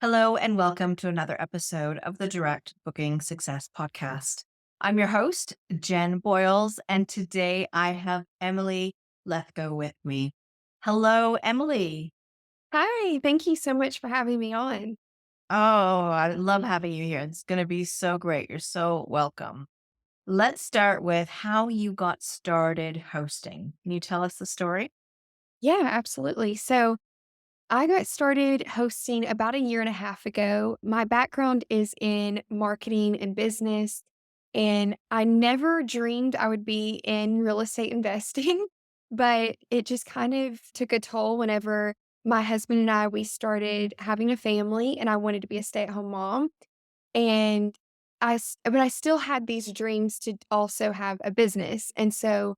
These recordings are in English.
Hello, and welcome to another episode of the Direct Booking Success Podcast. I'm your host, Jen Boyles, and today I have Emily Lethgo with me. Hello, Emily. Hi, thank you so much for having me on. Oh, I love having you here. It's going to be so great. You're so welcome. Let's start with how you got started hosting. Can you tell us the story? Yeah, absolutely. So I got started hosting about a year and a half ago. My background is in marketing and business, and I never dreamed I would be in real estate investing, but it just kind of took a toll whenever my husband and we started having a family and I wanted to be a stay-at-home mom. And but I still had these dreams to also have a business. And so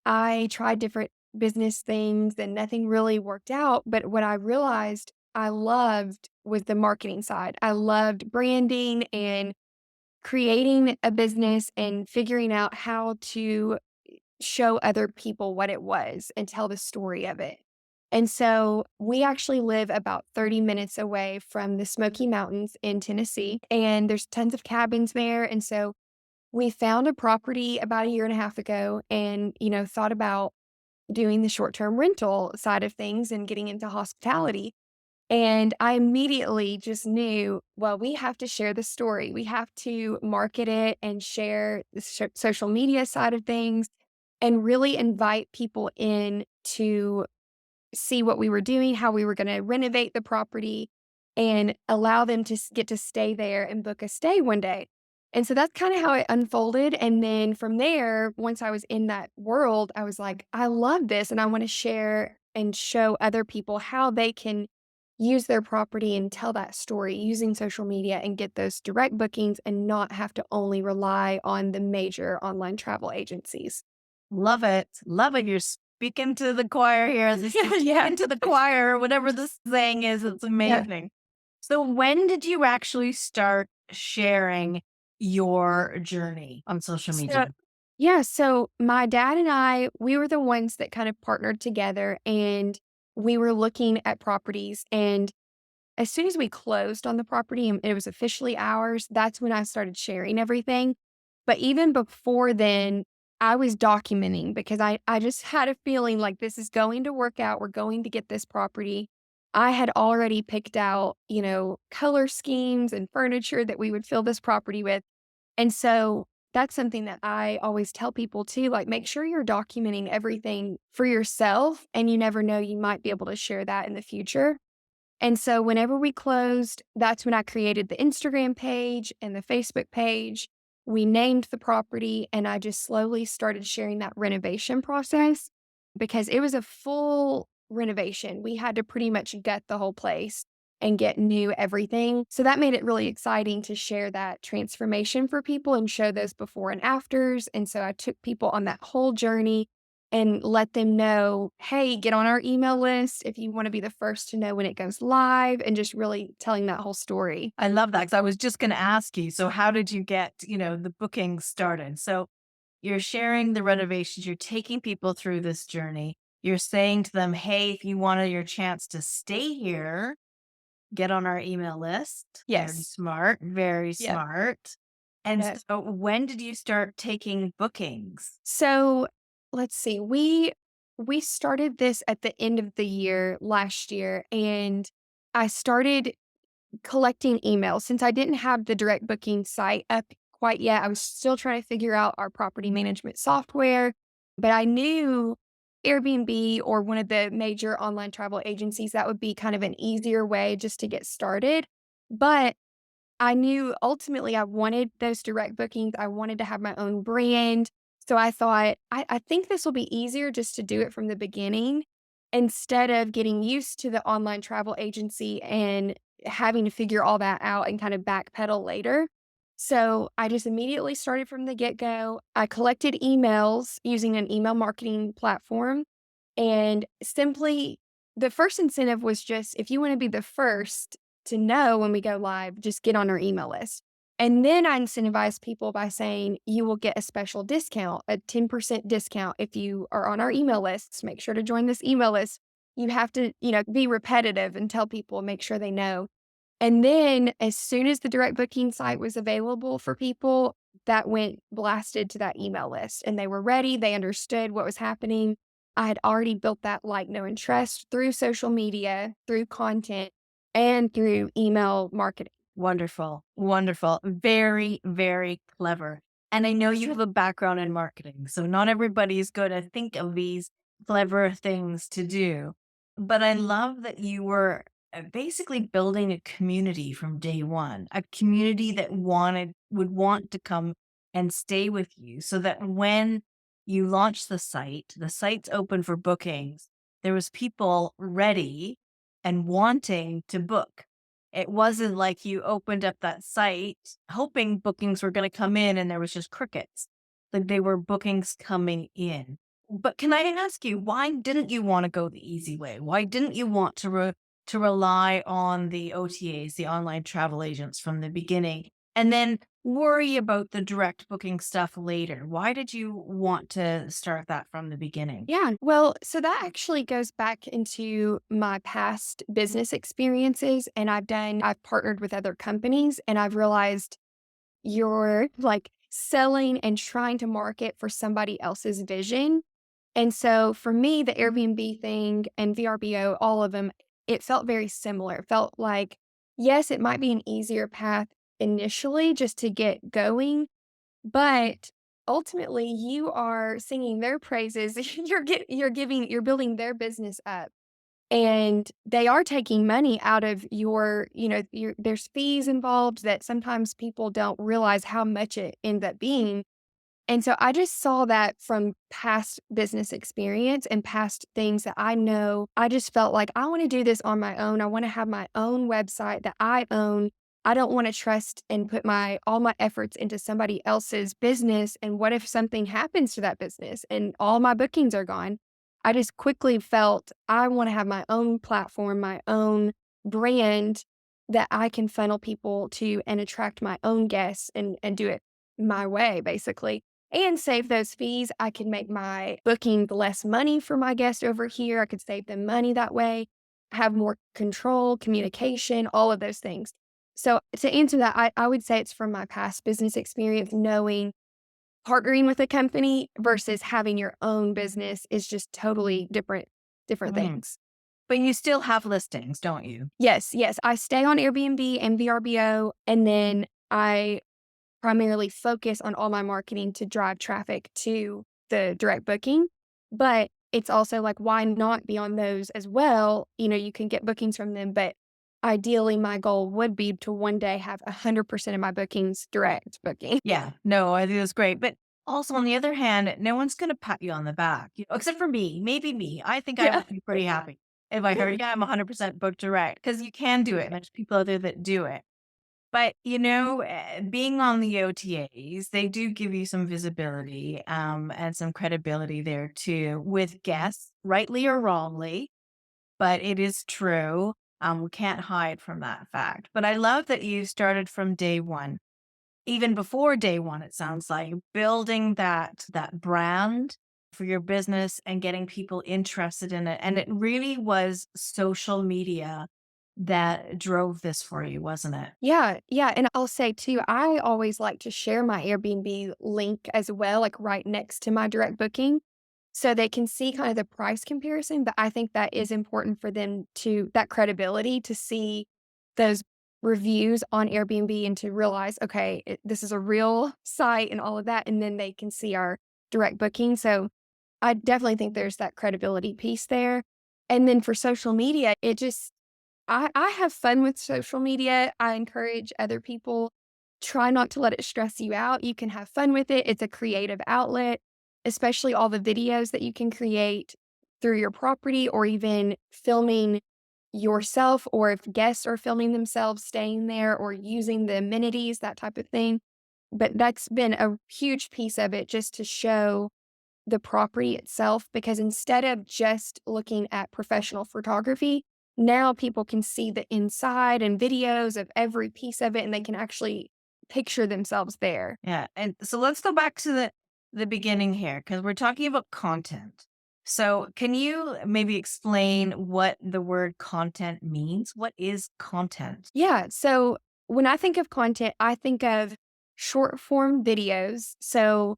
I tried different business things and nothing really worked out. But what I realized I loved was the marketing side. I loved branding and creating a business and figuring out how to show other people what it was and tell the story of it. And so we actually live about 30 minutes away from the Smoky Mountains in Tennessee, and there's tons of cabins there. And so we found a property about a year and a half ago and, thought about doing the short term rental side of things and getting into hospitality. And I immediately just knew, well, we have to share the story. We have to market it and share the social media side of things and really invite people in to see what we were doing, how we were going to renovate the property, and allow them to get to stay there and book a stay one day. And so that's kind of how it unfolded. And then from there, once I was in that world, I was like, I love this. And I want to share and show other people how they can use their property and tell that story using social media and get those direct bookings and not have to only rely on the major online travel agencies. Love it. Love it. You're speaking to the choir here. You're Yeah. speaking to the choir, whatever this saying is. It's Yeah. amazing. So, when did you actually start sharing your journey on social So media? yeah, so my dad and we were the ones that kind of partnered together and we were looking at properties. And as soon as we closed on the property and it was officially ours, that's when I started sharing everything. But even before then, I was documenting because I just had a feeling like this is going to work out. We're going to get this property. I had already picked out, color schemes and furniture that we would fill this property with. And so that's something that I always tell people too, like make sure you're documenting everything for yourself and you never know, you might be able to share that in the future. And so whenever we closed, that's when I created the Instagram page and the Facebook page. We named the property and I just slowly started sharing that renovation process because it was a full renovation. We had to pretty much gut the whole place and get new everything. So that made it really exciting to share that transformation for people and show those before and afters. And so I took people on that whole journey and let them know, hey, get on our email list if you want to be the first to know when it goes live, and just really telling that whole story. I love that because I was just going to ask you. So, how did you get, the booking started? So, you're sharing the renovations, you're taking people through this journey. You're saying to them, hey, if you wanted your chance to stay here, get on our email list. Very Yes. smart, very Yep. smart. And Yep. so when did you start taking bookings? So let's see. We started this at the end of the year last year, and I started collecting emails since I didn't have the direct booking site up quite yet. I was still trying to figure out our property management software, but I knew Airbnb or one of the major online travel agencies, that would be kind of an easier way just to get started. But I knew ultimately I wanted those direct bookings. I wanted to have my own brand. So I thought, I think this will be easier just to do it from the beginning instead of getting used to the online travel agency and having to figure all that out and kind of backpedal later. So I just immediately started from the get go. I collected emails using an email marketing platform and simply the first incentive was just if you want to be the first to know when we go live, just get on our email list. And then I incentivize people by saying you will get a special discount, a 10% discount if you are on our email lists. Make sure to join this email list. You have to, be repetitive and tell people, make sure they know. And then as soon as the direct booking site was available for people, that went blasted to that email list and they were ready. They understood what was happening. I had already built that like, know, and trust through social media, through content, and through email marketing. Wonderful, wonderful. Very, very clever. And I know you have a background in marketing, so not everybody's going to think of these clever things to do. But I love that you were basically building a community from day one, a community that would want to come and stay with you so that when you launch the site's open for bookings, there was people ready and wanting to book. It wasn't like you opened up that site hoping bookings were gonna come in and there was just crickets. Like, they were bookings coming in. But can I ask you, why didn't you wanna go the easy way? Why didn't you want to rely on the OTAs, the online travel agents from the beginning, and then worry about the direct booking stuff later? Why did you want to start that from the beginning? Yeah. Well, so that actually goes back into my past business experiences. And I've partnered with other companies and I've realized you're like selling and trying to market for somebody else's vision. And so for me, the Airbnb thing and VRBO, all of them, it felt very similar. It felt like, yes, it might be an easier path initially just to get going, but ultimately, you are singing their praises. You're building their business up, and they are taking money out of there's fees involved that sometimes people don't realize how much it ends up being. And so I just saw that from past business experience and past things that I know. I just felt like I want to do this on my own. I want to have my own website that I own. I don't want to trust and put my all my efforts into somebody else's business. And what if something happens to that business and all my bookings are gone? I just quickly felt I want to have my own platform, my own brand that I can funnel people to and attract my own guests and do it my way, basically and save those fees. I could make my booking less money for my guest over here. I could save them money that way, have more control, communication, all of those things. So to answer that, I would say it's from my past business experience, knowing partnering with a company versus having your own business is just totally different Mhm. things. But you still have listings, don't you? Yes, yes. I stay on Airbnb and VRBO, and then I primarily focus on all my marketing to drive traffic to the direct booking, but it's also like, why not be on those as well? You can get bookings from them, but ideally, my goal would be to one day have 100% of my bookings direct booking. Yeah, no, I think that's great. But also, on the other hand, no one's going to pat you on the back, except for me, maybe me. I think I Yeah. would be pretty happy if I heard, yeah, I'm 100% booked direct because you can do it. And there's people out there that do it. But, being on the OTAs, they do give you some visibility and some credibility there too with guests, rightly or wrongly. But it is true. We can't hide from that fact. But I love that you started from day one, even before day one, it sounds like, building that brand for your business and getting people interested in it, and it really was social media that drove this for you, wasn't it? Yeah, yeah, and I'll say too, I always like to share my Airbnb link as well, like right next to my direct booking, so they can see kind of the price comparison, but I think that is important for them to that credibility to see those reviews on Airbnb and to realize, okay, this is a real site and all of that, and then they can see our direct booking. So I definitely think there's that credibility piece there. And then for social media, it just I have fun with social media. I encourage other people, try not to let it stress you out. You can have fun with it. It's a creative outlet, especially all the videos that you can create through your property or even filming yourself or if guests are filming themselves staying there or using the amenities, that type of thing. But that's been a huge piece of it just to show the property itself because instead of just looking at professional photography, now people can see the inside and videos of every piece of it and they can actually picture themselves there. Yeah, and so let's go back to the beginning here because we're talking about content. So, can you maybe explain what the word content means? What is content? Yeah. So when I think of content, I think of short form videos. So,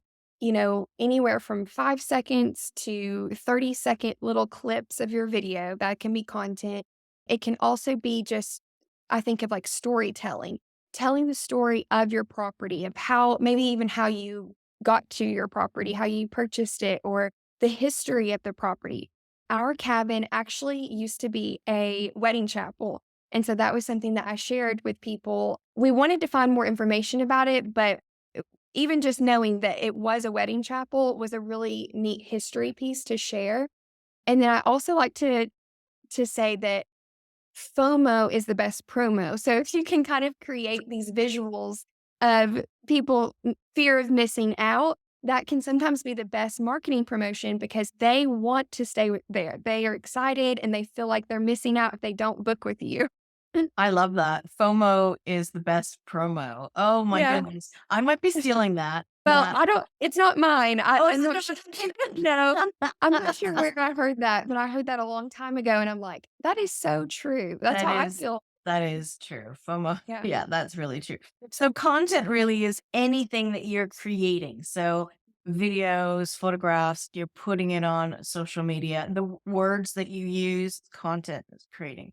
anywhere from 5 seconds to 30-second little clips of your video that can be content. It can also be just, I think of like storytelling, telling the story of your property, of how, maybe even how you got to your property, how you purchased it, or the history of the property. Our cabin actually used to be a wedding chapel, and so that was something that I shared with people. We wanted to find more information about it, but even just knowing that it was a wedding chapel was a really neat history piece to share. And then I also like to say that FOMO is the best promo. So if you can kind of create these visuals of people fear of missing out, that can sometimes be the best marketing promotion because they want to stay there. They are excited and they feel like they're missing out if they don't book with you. I love that. FOMO is the best promo. Oh my Yeah. goodness. I might be stealing that. Well, That I don't it's not mine. Oh, I'm it's not sure. No, I'm not sure where I heard that, but I heard that a long time ago, and I'm like, "That is so true." That's that how I is feel. that is true. FOMO. Yeah. Yeah, that's really true. So content really is anything that you're creating. So videos, photographs, you're putting it on social media. The words that you use, content is creating.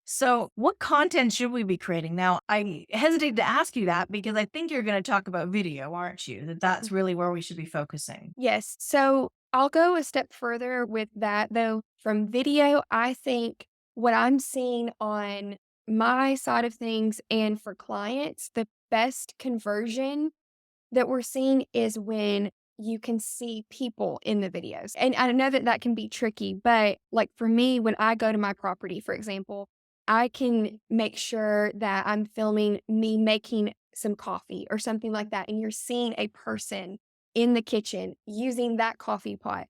So what content should we be creating? Now, I hesitate to ask you that because I think you're going to talk about video, aren't you? That's really where we should be focusing. Yes. So I'll go a step further with that though. From video, I think what I'm seeing on my side of things and for clients, the best conversion that we're seeing is when you can see people in the videos. And I know that that can be tricky, but like for me, when I go to my property, for example, I can make sure that I'm filming me making some coffee or something like that. And you're seeing a person in the kitchen using that coffee pot.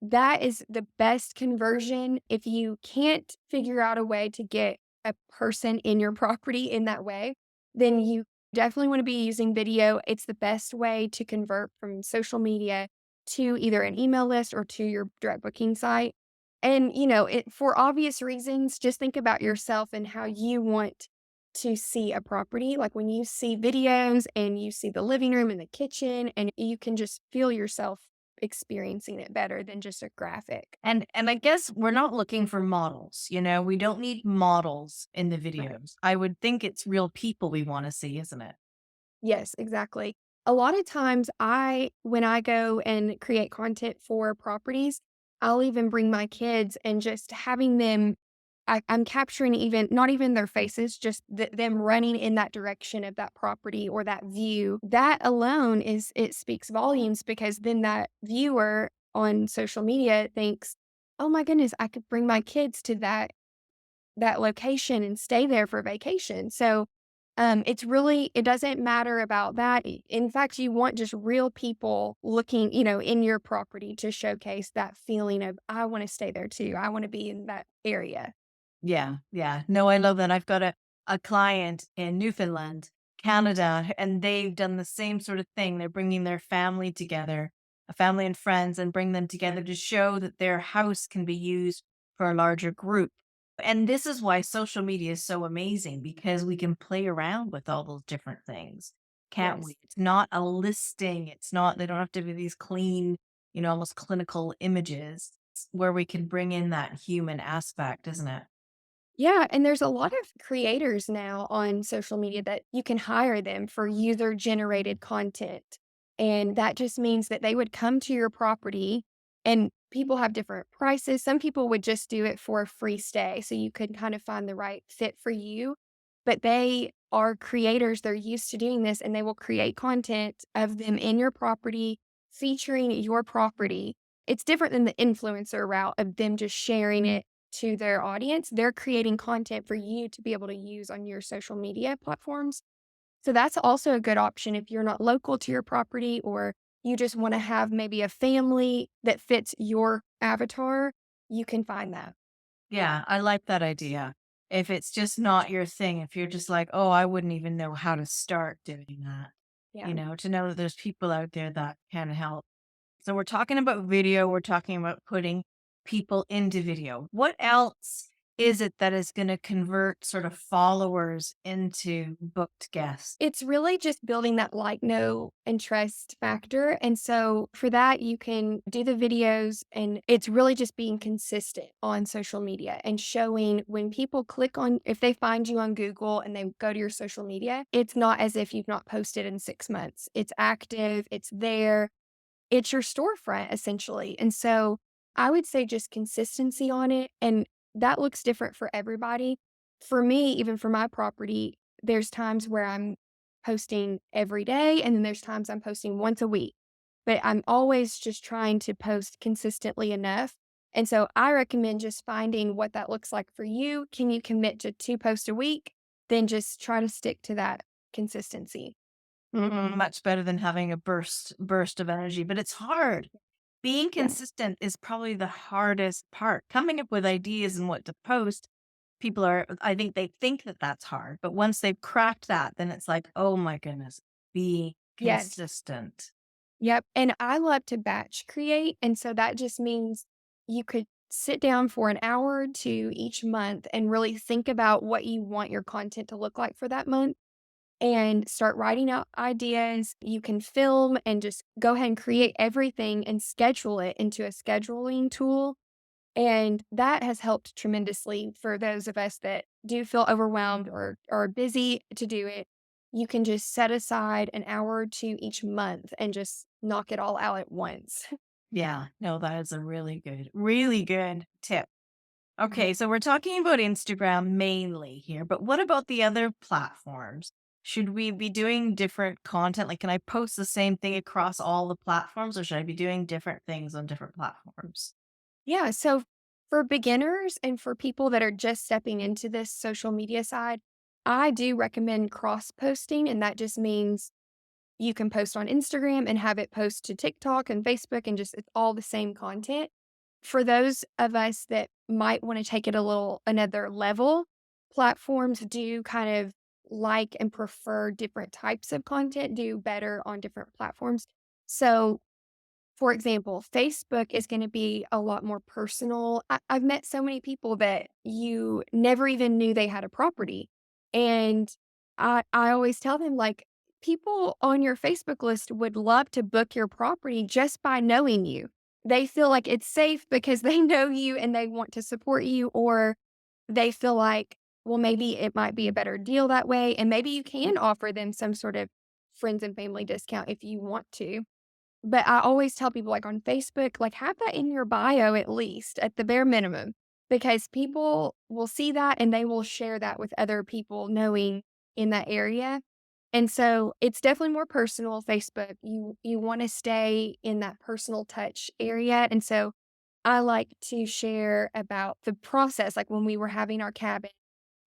That is the best conversion. If you can't figure out a way to get a person in your property in that way, then you definitely want to be using video. It's the best way to convert from social media to either an email list or to your direct booking site. And, for obvious reasons, just think about yourself and how you want to see a property. Like when you see videos and you see the living room and the kitchen, and you can just feel yourself experiencing it better than just a graphic. And I guess we're not looking for models, we don't need models in the Right. videos. I would think it's real people we want to see, isn't it? Yes, exactly. A lot of times when I go and create content for properties, I'll even bring my kids and just having them I'm capturing even not even their faces, just them running in that direction of that property or that view. That alone it speaks volumes because then that viewer on social media thinks, "Oh my goodness, I could bring my kids to that location and stay there for vacation." So, it doesn't matter about that. In fact, you want just real people looking, in your property to showcase that feeling of, I want to stay there too. I want to be in that area. Yeah, yeah. No, I love that. I've got a client in Newfoundland, Canada, and they've done the same sort of thing. They're bringing their family together, a family and friends, and bring them together to show that their house can be used for a larger group. And this is why social media is so amazing because we can play around with all those different things, can't Yes. we? It's not a listing. It's not, they don't have to be these clean, almost clinical images. It's where we can bring in that human aspect, isn't it? Yeah, and there's a lot of creators now on social media that you can hire them for user generated content. And that just means that they would come to your property and people have different prices. Some people would just do it for a free stay. So you could kind of find the right fit for you. But they are creators. They're used to doing this and they will create content of them in your property, featuring your property. It's different than the influencer route of them just sharing it to their audience. They're creating content for you to be able to use on your social media platforms. So that's also a good option if you're not local to your property or you just want to have maybe a family that fits your avatar, you can find that. Yeah, I like that idea. If it's just not your thing, if you're just like, "Oh, I wouldn't even know how to start doing that," Yeah. to know that there's people out there that can help. So we're talking about video, we're talking about putting people into video? What else is it that is going to convert sort of followers into booked guests? It's really just building that like, know, and trust factor, and so for that, you can do the videos, and it's really just being consistent on social media and showing when people click on if they find you on Google and they go to your social media, it's not as if you've not posted in 6 months. It's active, it's there, it's your storefront essentially. And so I would say just consistency on it. And that looks different for everybody. For me, even for my property, there's times where I'm posting every day, and then there's times I'm posting once a week. But I'm always just trying to post consistently enough. And so I recommend just finding what that looks like for you. Can you commit to 2 posts a week? Then just try to stick to that consistency. Much better than having a burst of energy, but it's hard. Being Yeah. consistent is probably the hardest part. Coming up with ideas and what to post, people are I think they think that that's hard, but once they've cracked that, then it's like, "Oh my goodness, be Yes. consistent." Yep, and I love to batch create, and so that just means you could sit down for an hour or 2 each month and really think about what you want your content to look like for that month and start writing out ideas. You can film and just go ahead and create everything and schedule it into a scheduling tool, and that has helped tremendously for those of us that do feel overwhelmed or are busy to do it. You can just set aside an hour or 2 each month and just knock it all out at once. Yeah, no, that is a really good tip. Mhm. Okay, so we're talking about Instagram mainly here, but what about the other platforms? Should we be doing different content? Like, can I post the same thing across all the platforms, or should I be doing different things on different platforms? Yeah, so for beginners and for people that are just stepping into this social media side, I do recommend cross posting, and that just means you can post on Instagram and have it post to TikTok and Facebook and just it's all the same content. For those of us that might wanna take it a little another level, platforms do kind of like and prefer different types of content, do better on different platforms. So for example, Facebook is gonna be a lot more personal. I've met so many people that you never even knew they had a property, and I always tell them, like, people on your Facebook list would love to book your property just by knowing you. They feel like it's safe because they know you and they want to support you, or they feel like, well, maybe it might be a better deal that way, and maybe you can offer them some sort of friends and family discount if you want to. But I always tell people, like, on Facebook, like, have that in your bio at least, at the bare minimum, because people will see that and they will share that with other people knowing in that area. And so it's definitely more personal, Facebook. You wanna stay in that personal touch area, and so I like to share about the process, like, when we were having our cabin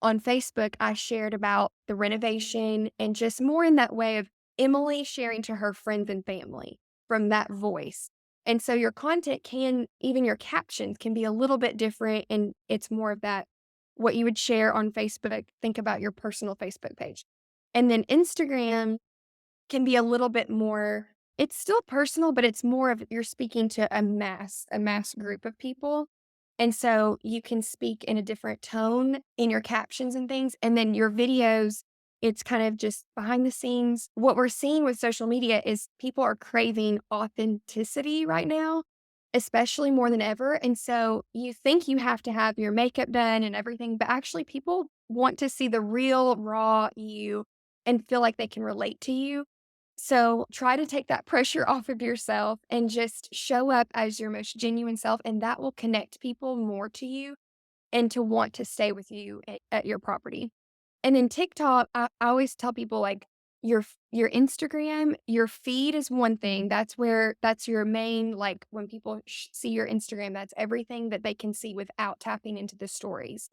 on Facebook, I shared about the renovation and just more in that way of Emily sharing to her friends and family from that voice. And so your content can, even your captions can be a little bit different. And it's more of that, what you would share on Facebook. Think about your personal Facebook page. And then Instagram can be a little bit more, it's still personal, but it's more of you're speaking to a mass group of people. And so you can speak in a different tone in your captions and things. And then your videos, it's kind of just behind the scenes. What we're seeing with social media is people are craving authenticity right now, especially more than ever. And so you think you have to have your makeup done and everything, but actually people want to see the real, raw you and feel like they can relate to you. So try to take that pressure off of yourself and just show up as your most genuine self, and that will connect people more to you and to want to stay with you at your property. And then TikTok, I always tell people like your Instagram, your feed is one thing. That's your main like when people see your Instagram, that's everything that they can see without tapping into the stories.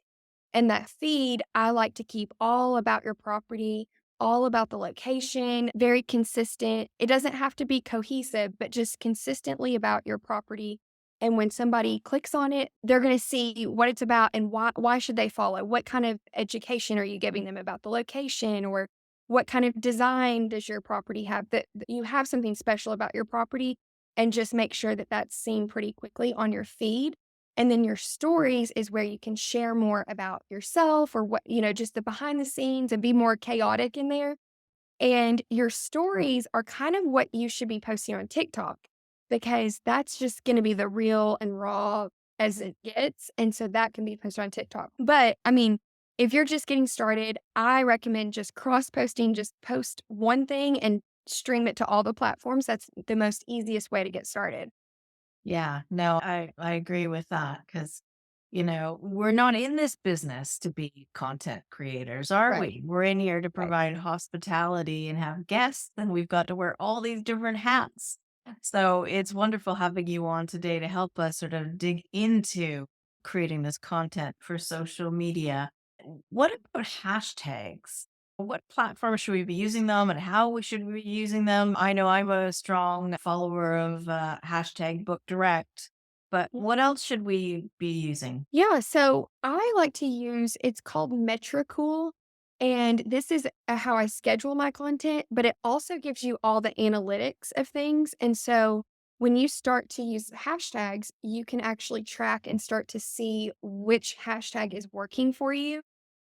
And that feed, I like to keep all about your property, all about the location, very consistent. It doesn't have to be cohesive, but just consistently about your property. And when somebody clicks on it, they're going to see what it's about and why should they follow? What kind of education are you giving them about the location, or what kind of design does your property have, that you have something special about your property, and just make sure that that's seen pretty quickly on your feed. And then your stories is where you can share more about yourself or what, just the behind the scenes and be more chaotic in there. And your stories are kind of what you should be posting on TikTok because that's just going to be the real and raw as it gets. And so that can be posted on TikTok. But I mean, if you're just getting started, I recommend just cross posting, just post one thing and stream it to all the platforms. That's the most easiest way to get started. Yeah, no, I agree with that because, we're not in this business to be content creators, are Right. we? We're in here to Right. provide hospitality and have guests, and we've got to wear all these different hats. So it's wonderful having you on today to help us sort of dig into creating this content for social media. What about hashtags? What platform should we be using them and how we should we be using them? I know I'm a strong follower of hashtag book direct, but what else should we be using? Yeah, so I like to use it's called Metricool, and this is how I schedule my content, but it also gives you all the analytics of things. And so when you start to use hashtags, you can actually track and start to see which hashtag is working for you.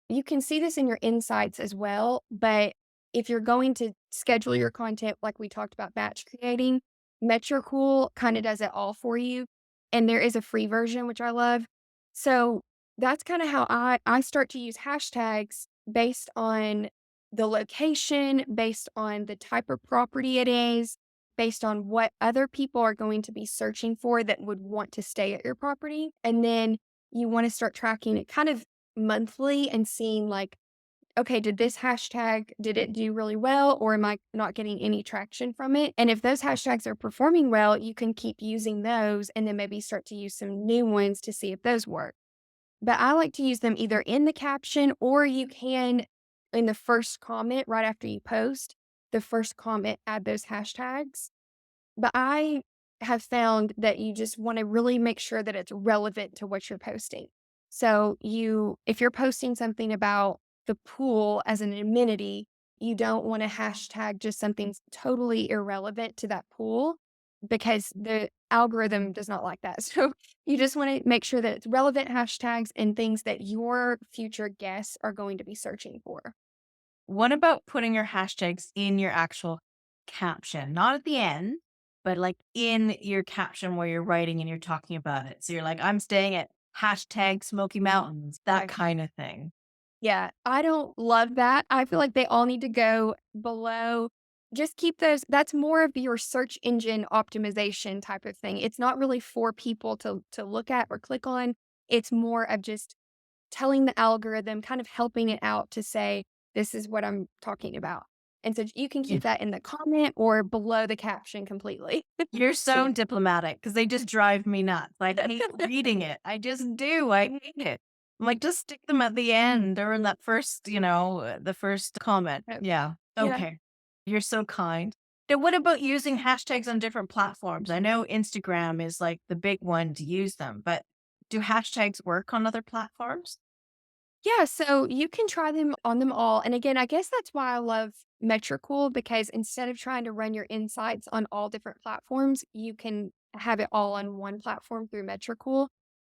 You can see this in your insights as well, but if you're going to schedule your content like we talked about batch creating, Metricool kinda does it all for you, and there is a free version, which I love. So, that's kinda how I start to use hashtags based on the location, based on the type of property it is, based on what other people are going to be searching for that would want to stay at your property, and then you wanna start tracking it kind of monthly and seeing like, okay, did it do really well or am I not getting any traction from it? And if those hashtags are performing well, you can keep using those and then maybe start to use some new ones to see if those work. But I like to use them either in the caption or you can in the first comment right after you post, the first comment, add those hashtags. But I have found that you just wanna really make sure that it's relevant to what you're posting. So, if you're posting something about the pool as an amenity, you don't wanna hashtag just something totally irrelevant to that pool because the algorithm does not like that. So, you just wanna make sure that it's relevant hashtags and things that your future guests are going to be searching for. What about putting your hashtags in your actual caption? Not at the end, but like in your caption where you're writing and you're talking about it. So you're like, I'm staying at hashtag Smoky Mountains, that Okay. kind of thing. Yeah, I don't love that. I feel like they all need to go below. Just keep those that's more of your search engine optimization type of thing. It's not really for people to look at or click on. It's more of just telling the algorithm, kind of helping it out to say, this is what I'm talking about. And so you can Yeah. keep that in the comment or below the caption completely. You're so diplomatic because they just drive me nuts. Like, I hate reading it. I just do. I hate it. I'm like, just stick them at the end or in that first, the first comment. Uh, Yeah. yeah. Okay. You're so kind. Now, what about using hashtags on different platforms? I know Instagram is like the big one to use them, but do hashtags work on other platforms? Yeah, so you can try them on them all. And again, I guess that's why I love Metricool because instead of trying to run your insights on all different platforms, you can have it all on one platform through Metricool.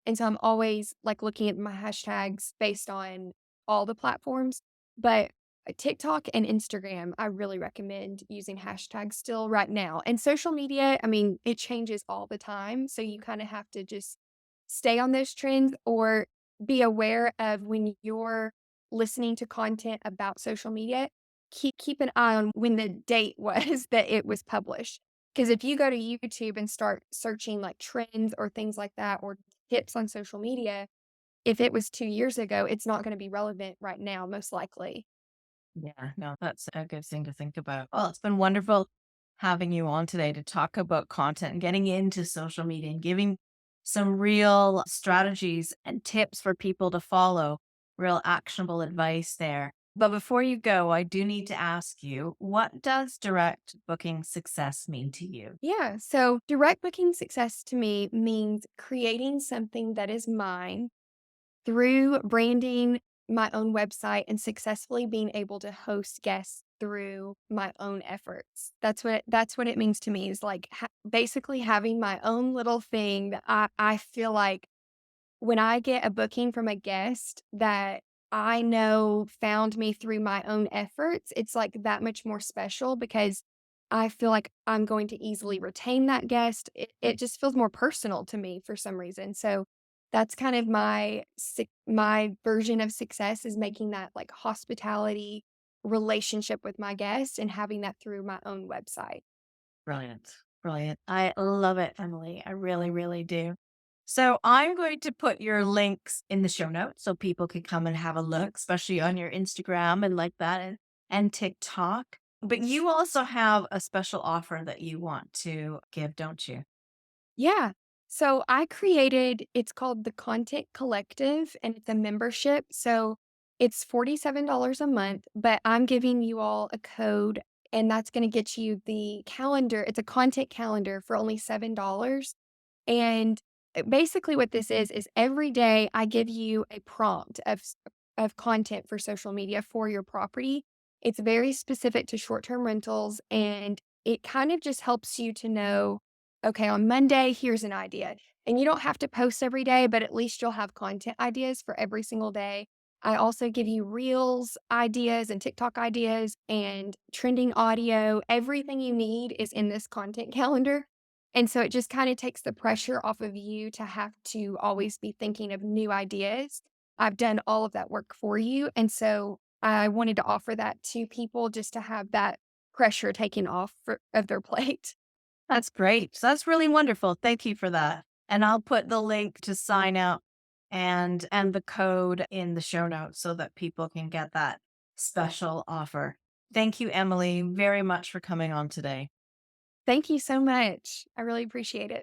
And so I'm always like looking at my hashtags based on all the platforms. But TikTok and Instagram, I really recommend using hashtags still right now. And social media, I mean, it changes all the time. So you kind of have to just stay on those trends or be aware of when you're listening to content about social media, keep an eye on when the date was that it was published. Because if you go to YouTube and start searching like trends or things like that or tips on social media, if it was 2 years ago, it's not gonna be relevant right now, most likely. Yeah, no, that's a good thing to think about. Well, it's been wonderful having you on today to talk about content and getting into social media and giving some real strategies and tips for people to follow, real actionable advice there. But before you go, I do need to ask you, what does direct booking success mean to you? Yeah, so direct booking success to me means creating something that is mine through branding my own website and successfully being able to host guests through my own efforts. That's what it means to me is like basically having my own little thing that I feel like when I get a booking from a guest that I know found me through my own efforts, it's like that much more special because I feel like I'm going to easily retain that guest. It just feels more personal to me for some reason. So that's kind of my version of success is making that like hospitality relationship with my guests and having that through my own website. Brilliant. Brilliant. I love it, Emily. I really, really do. So I'm going to put your links in the show notes so people can come and have a look, especially on your Instagram and like that and TikTok. But you also have a special offer that you want to give, don't you? Yeah. So I created it's called the Content Collective and it's a membership. So it's $47 a month, but I'm giving you all a code and that's going to get you the calendar. It's a content calendar for only $7. And basically what this is every day I give you a prompt of content for social media for your property. It's very specific to short-term rentals and it kind of just helps you to know, okay, on Monday, here's an idea. And you don't have to post every day, but at least you'll have content ideas for every single day. I also give you reels ideas and TikTok ideas and trending audio. Everything you need is in this content calendar. And so it just kind of takes the pressure off of you to have to always be thinking of new ideas. I've done all of that work for you. And so I wanted to offer that to people just to have that pressure taken off of their plate. That's great. So that's really wonderful. Thank you for that. And I'll put the link to sign up and the code in the show notes so that people can get that special offer. Thank you, Emily, very much for coming on today. Thank you so much. I really appreciate it.